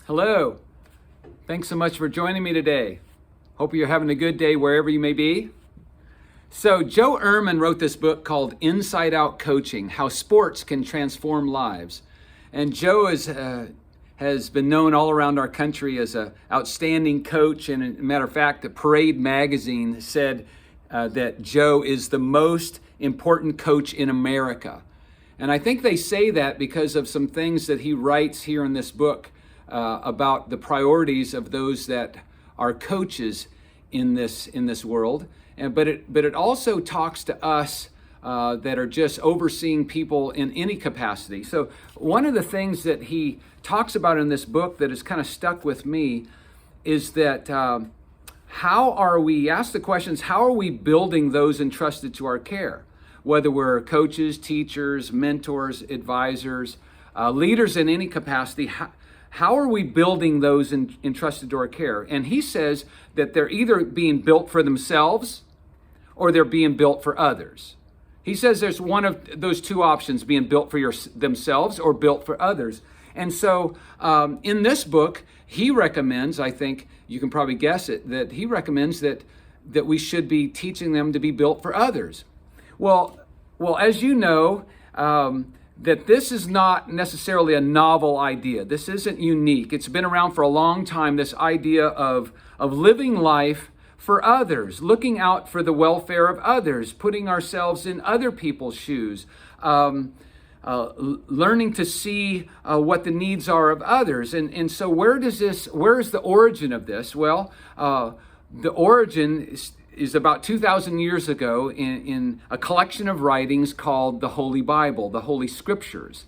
Hello. Thanks so much for joining me today. Hope you're having a good day wherever you may be. So Joe Ehrmann wrote this book called Inside Out Coaching, How Sports Can Transform Lives. And Joe has been known all around our country as an outstanding coach. And as a matter of fact, the Parade magazine said that Joe is the most important coach in America. And I think they say that because of some things that he writes here in this book about the priorities of those that are coaches in this world. But it also talks to us that are just overseeing people in any capacity. So one of the things that he talks about in this book that has kind of stuck with me is that he asks the questions, how are we building those entrusted to our care? Whether we're coaches, teachers, mentors, advisors, leaders in any capacity, how are we building those entrusted to our care? And he says that they're either being built for themselves or they're being built for others. He says there's one of those two options, being built for themselves or built for others. And so in this book, he recommends, I think you can probably guess it, that he recommends that we should be teaching them to be built for others. Well, as you know, that this is not necessarily a novel idea. This isn't unique. It's been around for a long time, this idea of living life for others, looking out for the welfare of others, putting ourselves in other people's shoes, learning to see what the needs are of others. And so where is the origin of this? Well, the origin is about 2,000 years ago in a collection of writings called the Holy Bible, the Holy Scriptures.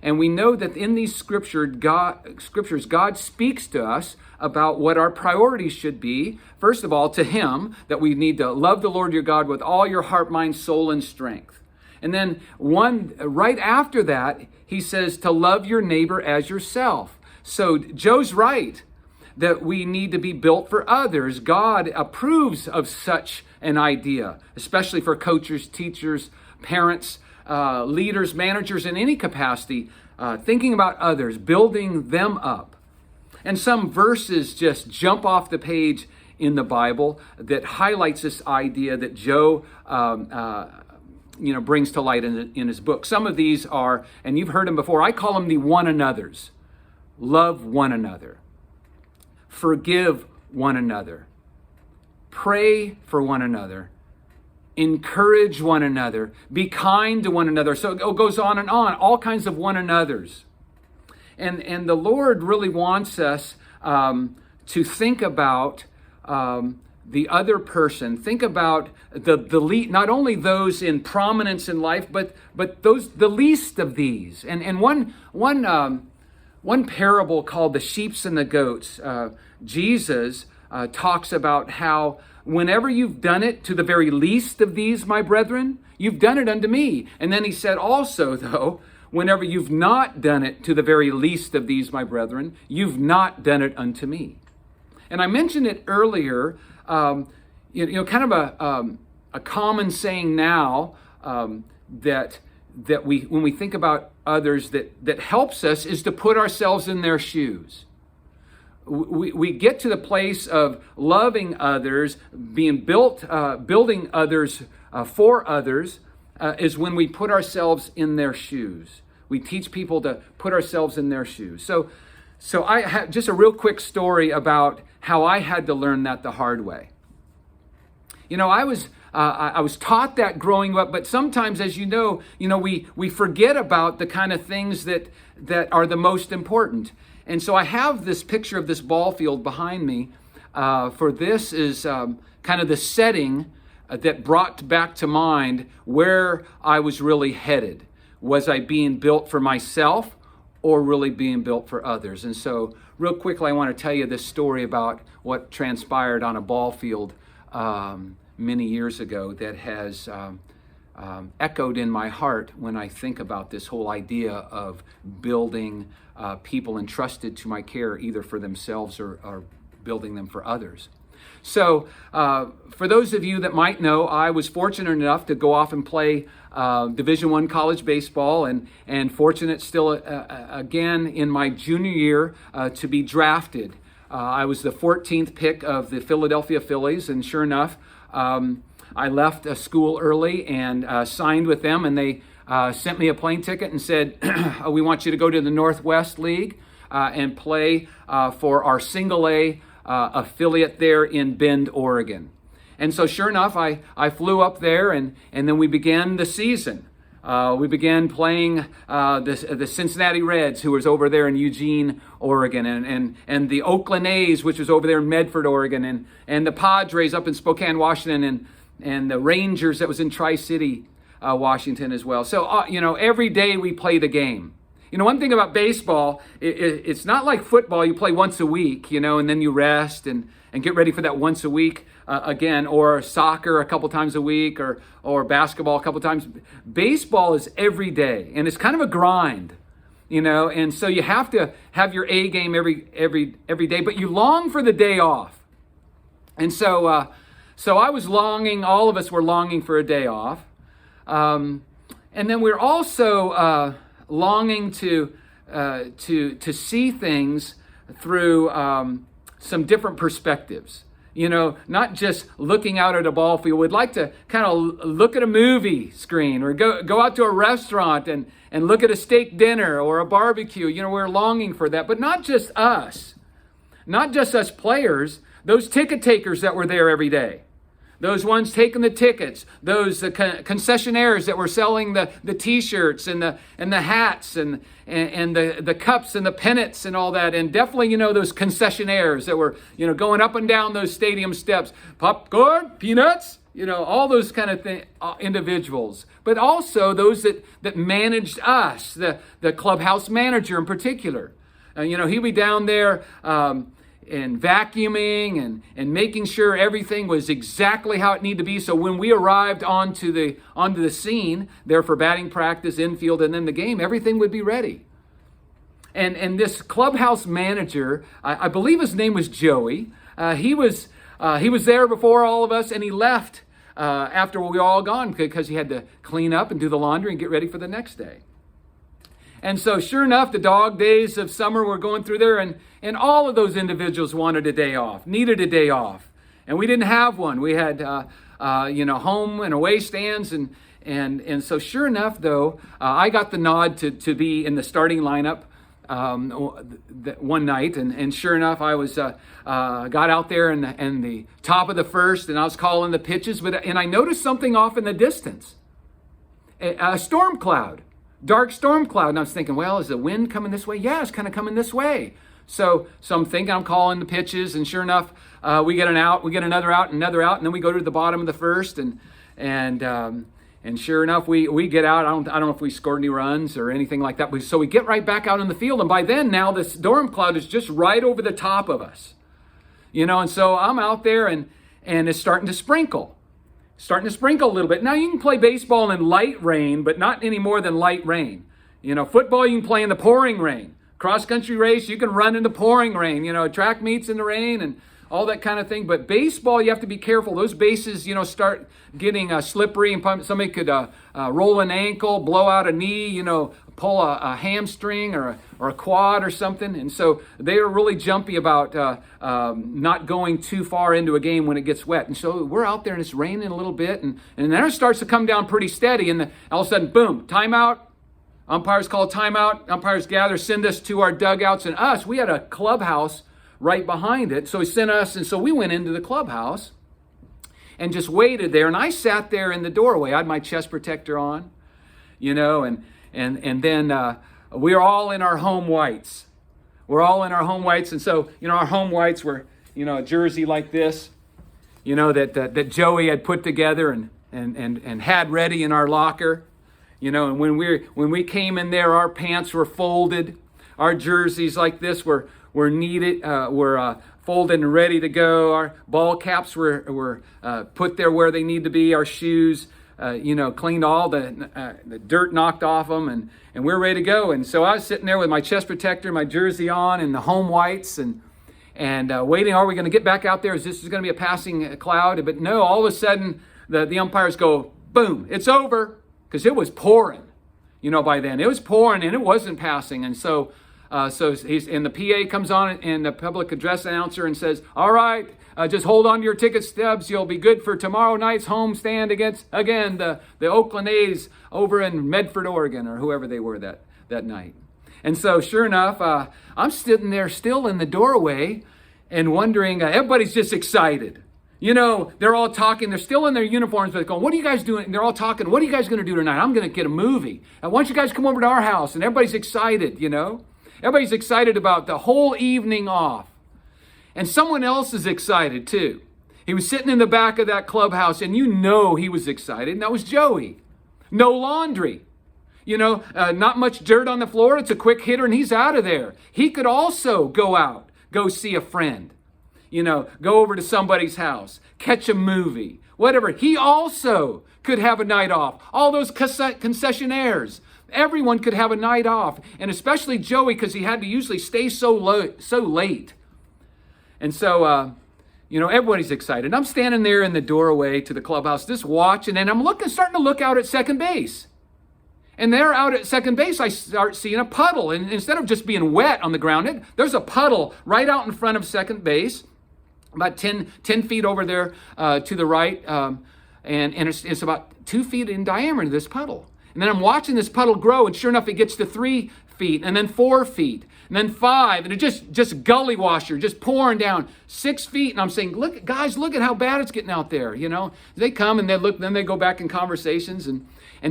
And we know that in these scriptures, God speaks to us about what our priorities should be. First of all, to Him, that we need to love the Lord your God with all your heart, mind, soul, and strength. And then right after that, He says to love your neighbor as yourself. So Joe's right that we need to be built for others. God approves of such an idea, especially for coaches, teachers, parents, leaders, managers in any capacity, thinking about others, building them up. And some verses just jump off the page in the Bible that highlights this idea that Joe brings to light in his book. Some of these are, and you've heard them before, I call them the one another's. Love one another. Forgive one another. Pray for one another. Encourage one another. Be kind to one another. So it goes on and on, all kinds of one another's. And the Lord really wants us to think about the other person. Think about the not only those in prominence in life, but the least of these. And one parable called the sheeps and the goats, Jesus talks about how whenever you've done it to the very least of these, my brethren, you've done it unto me. And then he said also, though, whenever you've not done it to the very least of these, my brethren, you've not done it unto me. And I mentioned it earlier, kind of a common saying now that when we think about others that helps us is to put ourselves in their shoes. We get to the place of loving others, building others for others, is when we put ourselves in their shoes. We teach people to put ourselves in their shoes. So I have just a real quick story about how I had to learn that the hard way. I was taught that growing up, but sometimes, as you know, we forget about the kind of things that are the most important. And so I have this picture of this ball field behind me. For this is kind of the setting that brought back to mind where I was really headed. Was I being built for myself or really being built for others? And so real quickly, I want to tell you this story about what transpired on a ball field many years ago that has echoed in my heart when I think about this whole idea of building people entrusted to my care either for themselves or building them for others. So for those of you that might know, I was fortunate enough to go off and play Division I college baseball, and fortunate still again in my junior year to be drafted. I was the 14th pick of the Philadelphia Phillies, and sure enough, I left school early and signed with them, and they sent me a plane ticket and said, we want you to go to the Northwest League and play for our Single A affiliate there in Bend, Oregon. And so sure enough, I flew up there, and then we began the season. We began playing the Cincinnati Reds, who was over there in Eugene, Oregon, and the Oakland A's, which was over there in Medford, Oregon, and the Padres up in Spokane, Washington, and the Rangers that was in Tri-City, Washington as well. So, every day we played a game. One thing about baseball, it's not like football. You play once a week, and then you rest and get ready for that once a week again, or soccer a couple times a week, or basketball a couple times. Baseball is every day, and it's kind of a grind, and so you have to have your A game every day, but you long for the day off. And so I was longing, all of us were longing for a day off. And then we're also longing to see things through some different perspectives. Not just looking out at a ball field. We'd like to kind of look at a movie screen, or go out to a restaurant and look at a steak dinner or a barbecue. We're longing for that. But not just us players, those ticket takers that were there every day. Those ones taking the tickets, those concessionaires that were selling the T-shirts and the hats and the cups and the pennants and all that, and definitely those concessionaires that were going up and down those stadium steps, popcorn, peanuts, all those kind of individuals, but also those that managed us, the clubhouse manager in particular. He'd be down there. And vacuuming and making sure everything was exactly how it needed to be. So when we arrived onto the scene there for batting practice, infield, and then the game, everything would be ready. And this clubhouse manager, I believe his name was Joey. He was there before all of us, and he left after we were all gone because he had to clean up and do the laundry and get ready for the next day. And so sure enough, the dog days of summer were going through there, and all of those individuals wanted a day off, needed a day off. And we didn't have one. We had, home and away stands. And so sure enough, though, I got the nod to be in the starting lineup one night. And sure enough, I was got out there in the top of the first, and I was calling the pitches. And I noticed something off in the distance, a storm cloud. Dark storm cloud. And I was thinking, well, is the wind coming this way? Yeah, it's kind of coming this way. So I'm thinking, I'm calling the pitches, and sure enough, we get an out, we get another out, and then we go to the bottom of the first, and sure enough, we get out. I don't know if we scored any runs or anything like that. So we get right back out in the field, and by then now this storm cloud is just right over the top of us, and so I'm out there, and it's starting to sprinkle. Starting to sprinkle a little bit. Now you can play baseball in light rain, but not any more than light rain. Football you can play in the pouring rain. Cross-country race, you can run in the pouring rain. Track meets in the rain and all that kind of thing. But baseball, you have to be careful. Those bases, start getting slippery, and somebody could roll an ankle, blow out a knee, pull a hamstring or a quad or something. And so they are really jumpy about not going too far into a game when it gets wet. And so we're out there, and it's raining a little bit, and then it starts to come down pretty steady, and all of a sudden, boom, timeout. Umpires call timeout. Umpires gather, send us to our dugouts, and we had a clubhouse right behind it. So he sent us, and so we went into the clubhouse and just waited there. And I sat there in the doorway. I had my chest protector on, and then we were all in our home whites. We're all in our home whites. And so, our home whites were, a jersey like this, that Joey had put together and had ready in our locker. And when we came in there, our pants were folded. Our jerseys like this were needed, were folded and ready to go. Our ball caps were put there where they need to be. Our shoes, cleaned all the dirt knocked off them, and we're ready to go. And so I was sitting there with my chest protector, my jersey on, and the home whites, and and waiting, are we going to get back out there? Is this going to be a passing cloud? But no, all of a sudden, the umpires go, boom, it's over, because it was pouring. By then it was pouring and it wasn't passing. And so the PA comes on, and the public address announcer and says, all right, just hold on to your ticket stubs. You'll be good for tomorrow night's home stand against, again, the Oakland A's over in Medford, Oregon, or whoever they were that night. And so sure enough, I'm sitting there still in the doorway and wondering, everybody's just excited. They're all talking. They're still in their uniforms, but going, what are you guys doing? And they're all talking, what are you guys going to do tonight? I'm going to get a movie. Why don't you guys come over to our house? And everybody's excited, Everybody's excited about the whole evening off. And someone else is excited too. He was sitting in the back of that clubhouse, and he was excited, and that was Joey. No laundry. Not much dirt on the floor. It's a quick hitter, and he's out of there. He could also go see a friend. Go over to somebody's house, catch a movie, whatever. He also could have a night off. All those concessionaires, everyone could have a night off, and especially Joey, because he had to usually stay so late. And so, everybody's excited. I'm standing there in the doorway to the clubhouse, just watching, and I'm starting to look out at second base. And there out at second base, I start seeing a puddle. And instead of just being wet on the ground, there's a puddle right out in front of second base, about 10 feet over there to the right. And it's about 2 feet in diameter, this puddle. And then I'm watching this puddle grow, and sure enough, it gets to 3 feet, and then 4 feet, and then 5, and it just gully washer, just pouring down 6 feet. And I'm saying, look at how bad it's getting out there. They come and they look, then they go back in conversations, and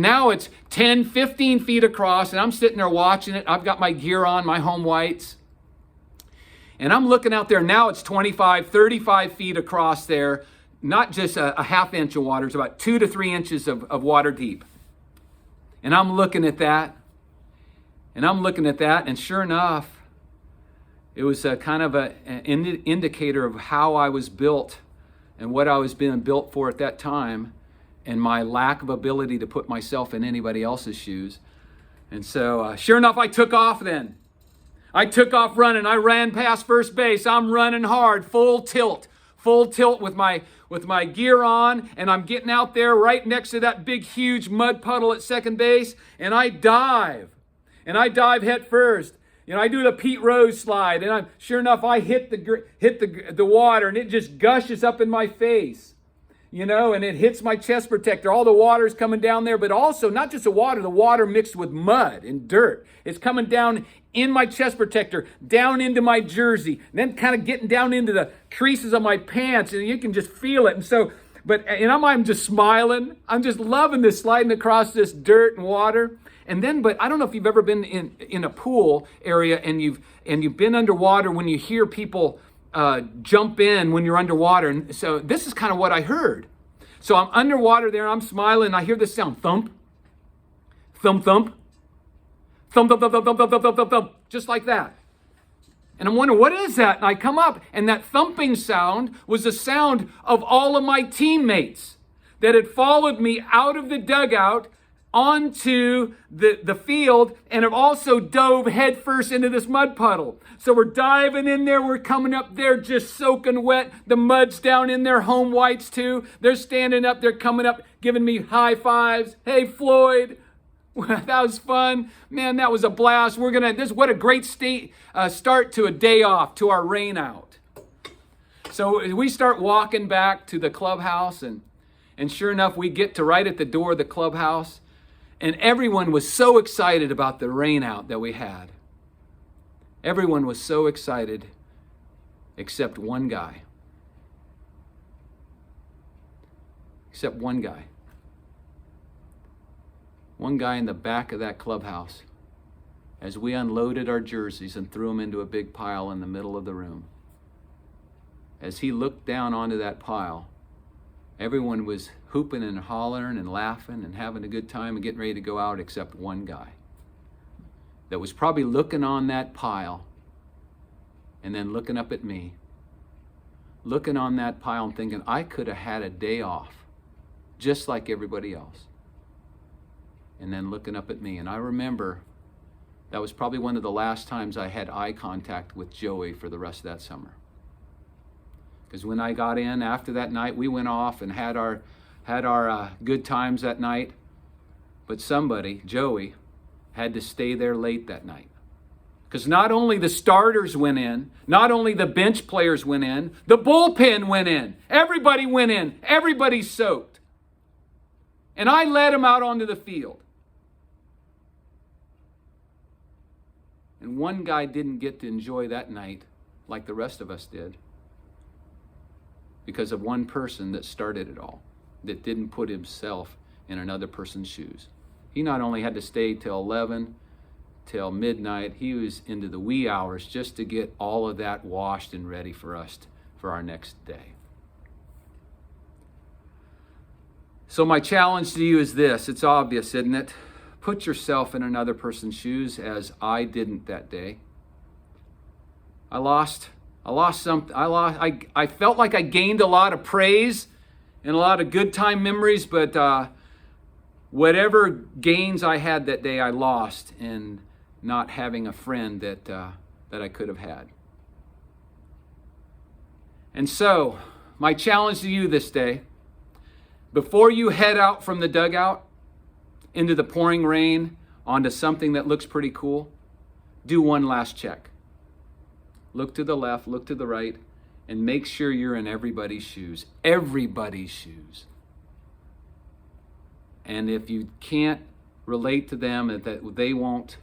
now it's 10, 15 feet across, and I'm sitting there watching it. I've got my gear on, my home whites, and I'm looking out there. Now it's 25, 35 feet across there, not just a half inch of water. It's about 2 to 3 inches of water deep. And I'm looking at that, and sure enough, it was a kind of an indicator of how I was built and what I was being built for at that time, and my lack of ability to put myself in anybody else's shoes. And so sure enough, I took off then. I took off running. I ran past first base. I'm running hard, full tilt with my gear on, and I'm getting out there right next to that big, huge mud puddle at second base, and I dive head first. I do the Pete Rose slide, and sure enough, I hit the water, and it just gushes up in my face. And it hits my chest protector. All the water's coming down there, but also not just the water mixed with mud and dirt. It's coming down in my chest protector, down into my jersey, and then kind of getting down into the creases of my pants, and you can just feel it. And so, I'm just smiling. I'm just loving this, sliding across this dirt and water. And then, but I don't know if you've ever been in a pool area and you've been underwater when you hear people jump in when you're underwater. And so this is kind of what I heard. So I'm underwater there, I'm smiling, and I hear this sound, thump, thump, thump, thump, thump, thump, thump, thump, thump, thump, thump, thump, just like that. And I'm wondering, what is that? And I come up, and that thumping sound was the sound of all of my teammates that had followed me out of the dugout onto the field, and have also dove headfirst into this mud puddle. So we're diving in there, we're coming up there just soaking wet. The mud's down in their home whites too. They're standing up, they're coming up, giving me high fives. Hey, Floyd, that was fun. Man, that was a blast. What a great start to a day off, to our Rainout. So we start walking back to the clubhouse, and sure enough, we get to right at the door of the clubhouse. And everyone was so excited about the Rainout that we had. Everyone was so excited except one guy. Except one guy. One guy in the back of that clubhouse, as we unloaded our jerseys and threw them into a big pile in the middle of the room. As he looked down onto that pile, everyone was hooping and hollering and laughing and having a good time and getting ready to go out, except one guy that was probably looking on that pile and then looking up at me, looking on that pile and thinking, I could have had a day off just like everybody else. And then looking up at me. And I remember that was probably one of the last times I had eye contact with Joey for the rest of that summer. Because when I got in after that night, we went off and had our good times that night. But somebody, Joey, had to stay there late that night. Because not only the starters went in, not only the bench players went in, the bullpen went in. Everybody went in. Everybody soaked. And I led him out onto the field. And one guy didn't get to enjoy that night like the rest of us did because of one person that started it all, that didn't put himself in another person's shoes. He not only had to stay till 11, till midnight, he was into the wee hours just to get all of that washed and ready for us for our next day. So my challenge to you is this. It's obvious, isn't it? Put yourself in another person's shoes, as I didn't that day. I felt like I gained a lot of praise and a lot of good time memories, but whatever gains I had that day, I lost in not having a friend that I could have had. And so, my challenge to you this day, before you head out from the dugout into the pouring rain onto something that looks pretty cool, do one last check. Look to the left, look to the right, and make sure you're in everybody's shoes. Everybody's shoes. And if you can't relate to them and that they won't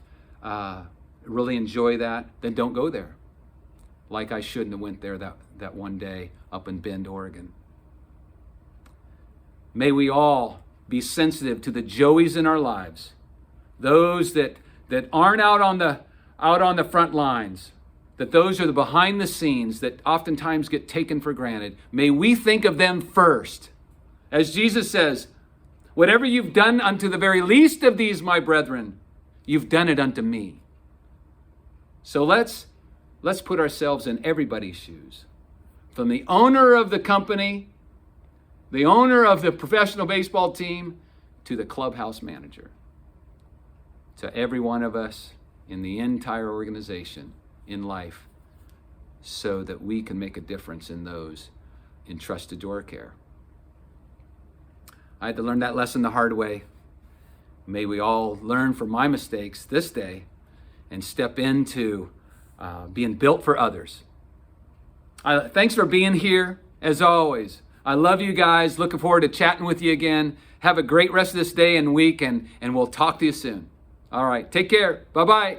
really enjoy that, then don't go there. Like I shouldn't have went there that one day up in Bend, Oregon. May we all be sensitive to the Joeys in our lives, those that aren't out on the front lines, that those are the behind the scenes that oftentimes get taken for granted. May we think of them first. As Jesus says, whatever you've done unto the very least of these, my brethren, you've done it unto me. So let's put ourselves in everybody's shoes. From the owner of the company, the owner of the professional baseball team, to the clubhouse manager. To every one of us in the entire organization in life, so that we can make a difference in those entrusted to our care. I had to learn that lesson the hard way. May we all learn from my mistakes this day and step into being built for others. Thanks for being here, as always. I love you guys. Looking forward to chatting with you again. Have a great rest of this day and week, and we'll talk to you soon. All right, take care. Bye-bye.